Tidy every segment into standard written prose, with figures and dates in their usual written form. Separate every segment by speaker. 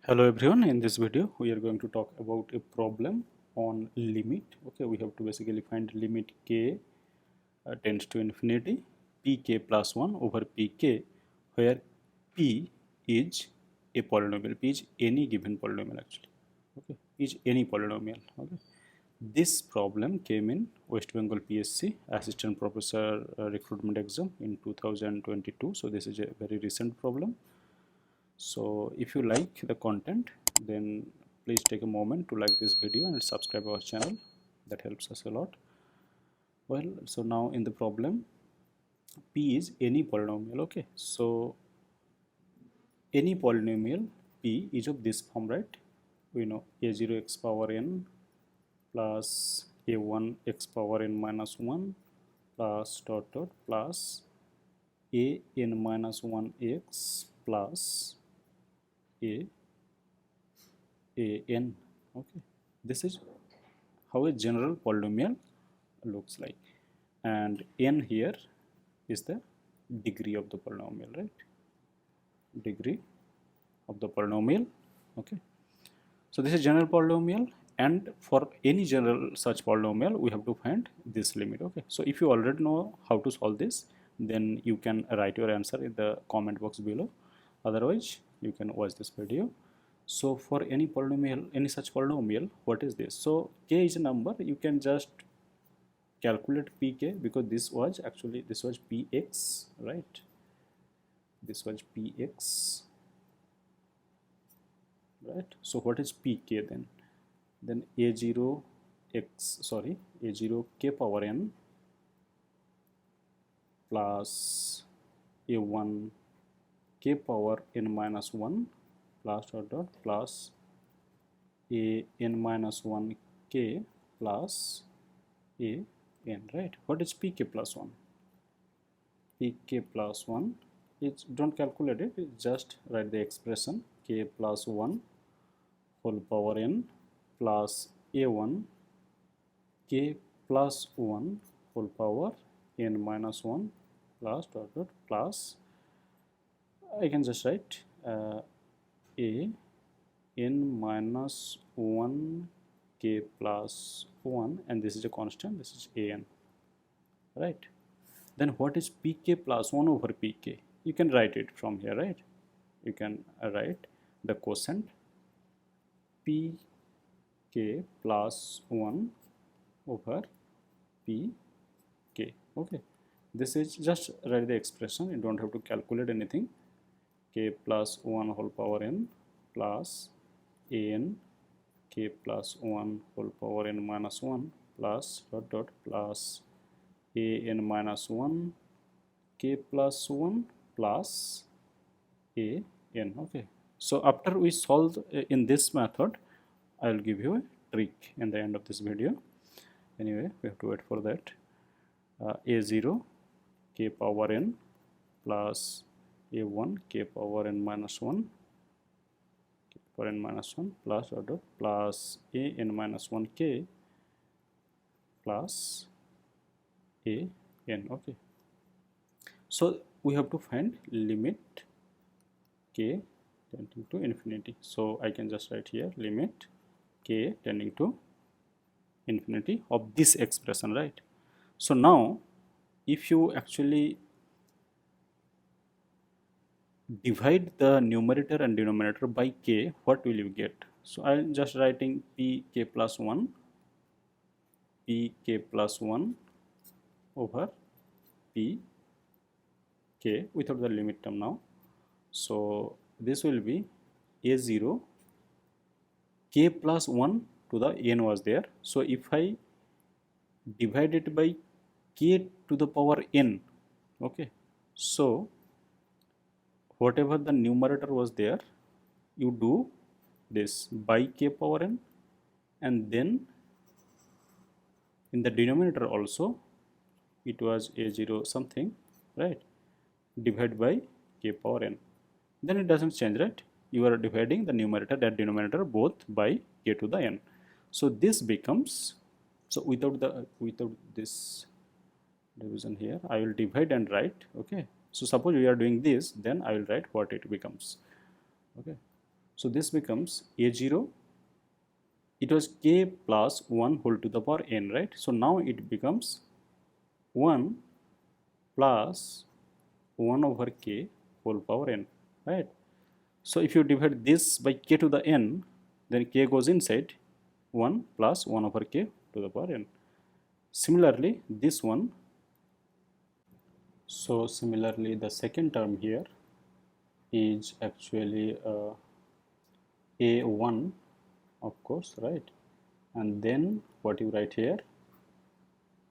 Speaker 1: Hello everyone, in this video we are going to talk about a problem on limit. Okay, we have to basically find limit k tends to infinity pk plus 1 over pk, where p is a polynomial. P is any given polynomial actually. Okay, P is any polynomial. Okay, this problem came in West Bengal PSC Assistant Professor recruitment exam in 2022. So this is a very recent problem. So if you like the content, then please take a moment to like this video and subscribe our channel. That helps us a lot. Well, so now in the problem, p is any polynomial. Okay, so any polynomial p is of this form, right? We know a0 x power n plus a1 x power n minus 1 plus dot dot plus a n minus 1 x plus a n. Okay, this is how a general polynomial looks like, and n here is the degree of the polynomial, right? Degree of the polynomial. Okay, so this is general polynomial, and for any general such polynomial we have to find this limit. Okay, so if you already know how to solve this, then you can write your answer in the comment box below. Otherwise you can watch this video. So for any polynomial, any such polynomial, what is this? So k is a number. You can just calculate pk, because this was px, right? This was px, right? So what is pk then? Then a0 k power n plus a1 k power n minus 1 plus dot dot plus a n minus 1 k plus a n, right? What is pk plus 1? Pk plus 1, it's, don't calculate it, just write the expression k plus 1 whole power n plus a1 k plus 1 whole power n minus 1 plus dot dot plus, I can just write a n minus 1 k plus 1, and this is a constant, this is a n, right? Then what is pk plus 1 over pk? You can write it from here, right? You can write the quotient pk plus 1 over pk. Okay, this is just write the expression, you don't have to calculate anything. K plus 1 whole power n plus an k plus 1 whole power n minus 1 plus dot dot plus a n minus 1 k plus 1 plus a n. Okay, so after we solve in this method, I will give you a trick in the end of this video. Anyway, we have to wait for that. A0 k power n plus a1 k power n minus 1 plus dot dot plus a n minus 1 k plus a n. Okay, so we have to find limit k tending to infinity. So I can just write here limit k tending to infinity of this expression, right? So now if you actually divide the numerator and denominator by k, what will you get? So I'm just writing pk plus 1 over pk without the limit term now. So this will be a0 k plus 1 to the n was there. So if I divide it by k to the power n, okay, so whatever the numerator was there, you do this by k power n, and then in the denominator also it was a0 something, right? Divide by k power n, then it doesn't change, right? You are dividing the numerator and denominator both by k to the n. So this becomes, so without this division here, I will divide and write. Okay, so suppose we are doing this, then I will write what it becomes. Okay, So this becomes a0, it was k plus 1 whole to the power n, right? So now it becomes 1 plus 1 over k whole power n, right? So if you divide this by k to the n, then k goes inside, 1 plus 1 over k to the power n. Similarly, this one, so similarly the second term here is actually a1, of course, right? And then what you write here,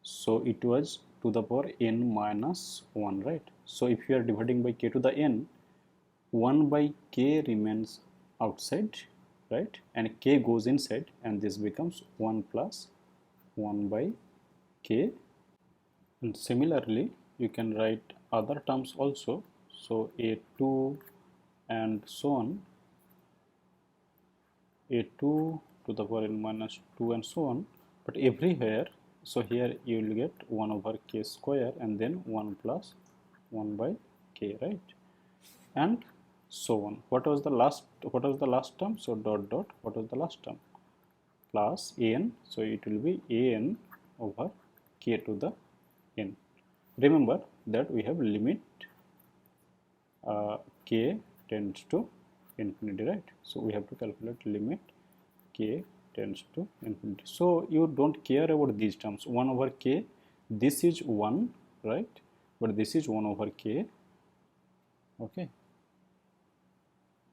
Speaker 1: so it was to the power n minus 1, right? So if you are dividing by k to the n, 1 by k remains outside, right? And k goes inside, and this becomes 1 plus 1 by k. And similarly, you can write other terms also. So a2 and so on, a2 to the power n minus 2 and so on, but everywhere, so here you will get 1 over k square and then 1 plus 1 by k, right? And so on. What was the last term? So dot dot, what was the last term? Plus an, so it will be an over k to the n. Remember that we have limit k tends to infinity, right? So we have to calculate limit k tends to infinity. So you don't care about these terms. 1 over k, this is 1, right? But this is 1 over k, okay?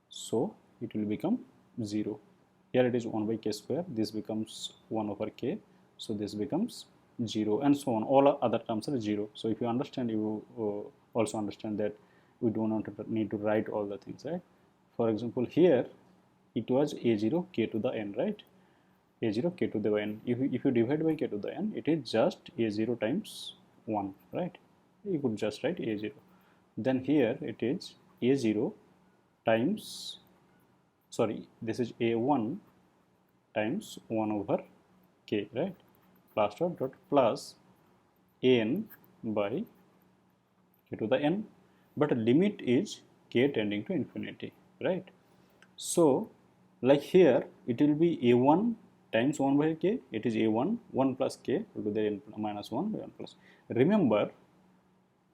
Speaker 1: So it will become 0. Here it is 1 by k square, this becomes 1 over k, so this becomes 0, and so on. All other terms are 0. So if you understand, you also understand that we do not need to write all the things, right? For example, here it was a0 k to the n, right? a0 k to the n. If you divide by k to the n, it is just a0 times 1, right? You could just write a0. Then here it is a0 times, sorry, this is a1 times 1 over k, right? Plus dot dot plus n by k to the n, but limit is k tending to infinity, right? So like here it will be a1 times 1 by k, it is a1, 1 plus k to the n minus 1 by 1 plus. Remember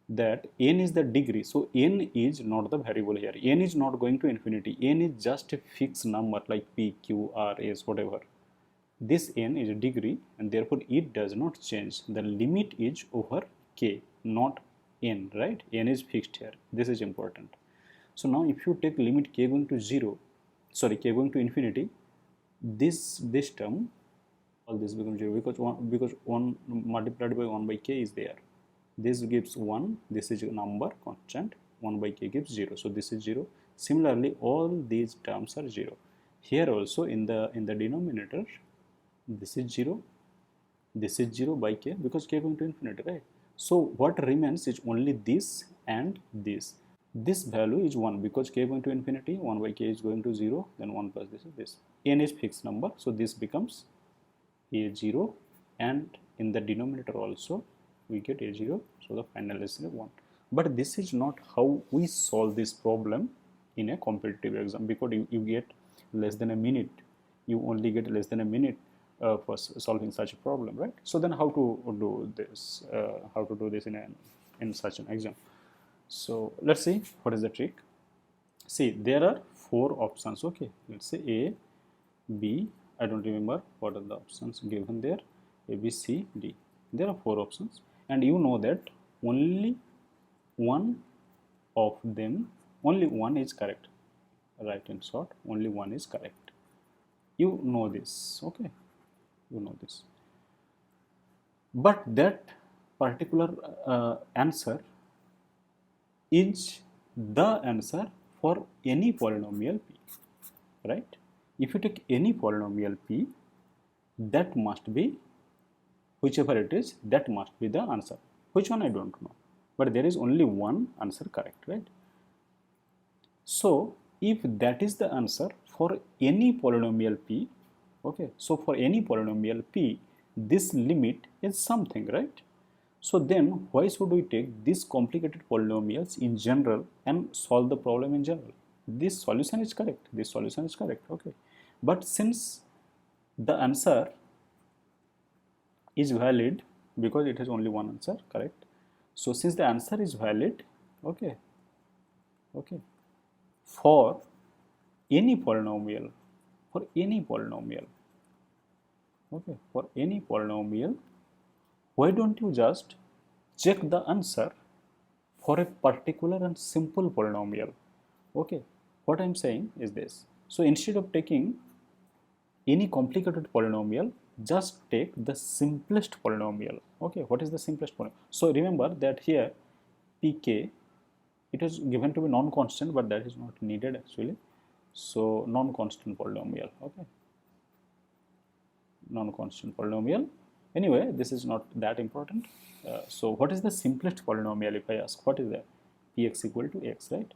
Speaker 1: that n is the degree, so n is not the variable here. N is not going to infinity. N is just a fixed number like p, q, r, s, whatever. This n is a degree, and therefore it does not change. The limit is over k, not n, right? N is fixed here. This is important. So now if you take limit k going to 0, sorry, k going to infinity, this term, all this becomes 0 because 1 multiplied by 1 by k is there. This gives 1, this is a number constant, 1 by k gives 0, so this is 0. Similarly, all these terms are 0. Here also in the denominator, this is 0, this is 0 by k because k going to infinity, right? So what remains is only this and this. This value is 1 because k going to infinity, 1 by k is going to 0, then 1 plus this is this. N is fixed number, so this becomes a0, and in the denominator also we get a0, so the final is 1. But this is not how we solve this problem in a competitive exam, because you get less than a minute. You only get less than a minute for solving such a problem, right? So then how to do this? How to do this in such an exam? So let's see what is the trick. See, there are 4 options. Okay, let's say A, B. I don't remember what are the options given there. A, B, C, D. There are 4 options, and you know that only one of them, only one is correct. Right, in short, only one is correct. You know this, okay? You know this. But that particular answer is the answer for any polynomial p, right? If you take any polynomial p, that must be, whichever it is, that must be the answer. Which one I don't know, but there is only one answer correct, right? So if that is the answer for any polynomial p, okay, so for any polynomial p, this limit is something, right? So then why should we take these complicated polynomials in general and solve the problem in general? this solution is correct, this solution is correct, okay. But since the answer is valid, because it has only one answer, correct, so since the answer is valid, okay, for any polynomial, okay, for any polynomial, why don't you just check the answer for a particular and simple polynomial? Okay, what I'm saying is this. So instead of taking any complicated polynomial, just take the simplest polynomial. Okay, what is the simplest polynomial? So remember that here pk, it is given to be non-constant, but that is not needed actually. So non-constant polynomial, okay, non-constant polynomial. Anyway, this is not that important. So what is the simplest polynomial? If I ask, what is that? Px equal to x, right?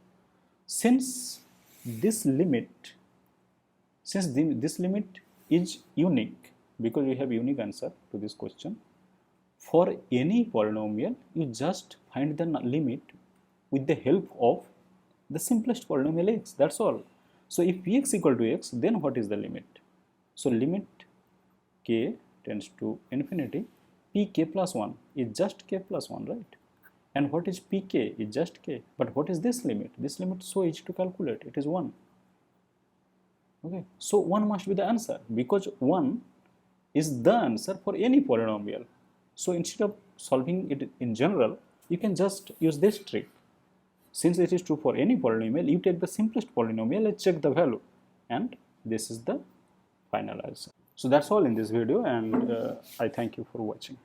Speaker 1: Since this limit is unique, because we have unique answer to this question, for any polynomial you just find the limit with the help of the simplest polynomial x, that's all. So if px equal to x, then what is the limit? So limit k tends to infinity, pk plus 1 is just k plus 1, right? And what is pk? Is just k. But what is this limit? This limit is so easy to calculate, it is 1. Okay, so 1 must be the answer, because 1 is the answer for any polynomial. So instead of solving it in general, you can just use this trick. Since it is true for any polynomial, you take the simplest polynomial and check the value, and this is the final answer. So that's all in this video, and I thank you for watching.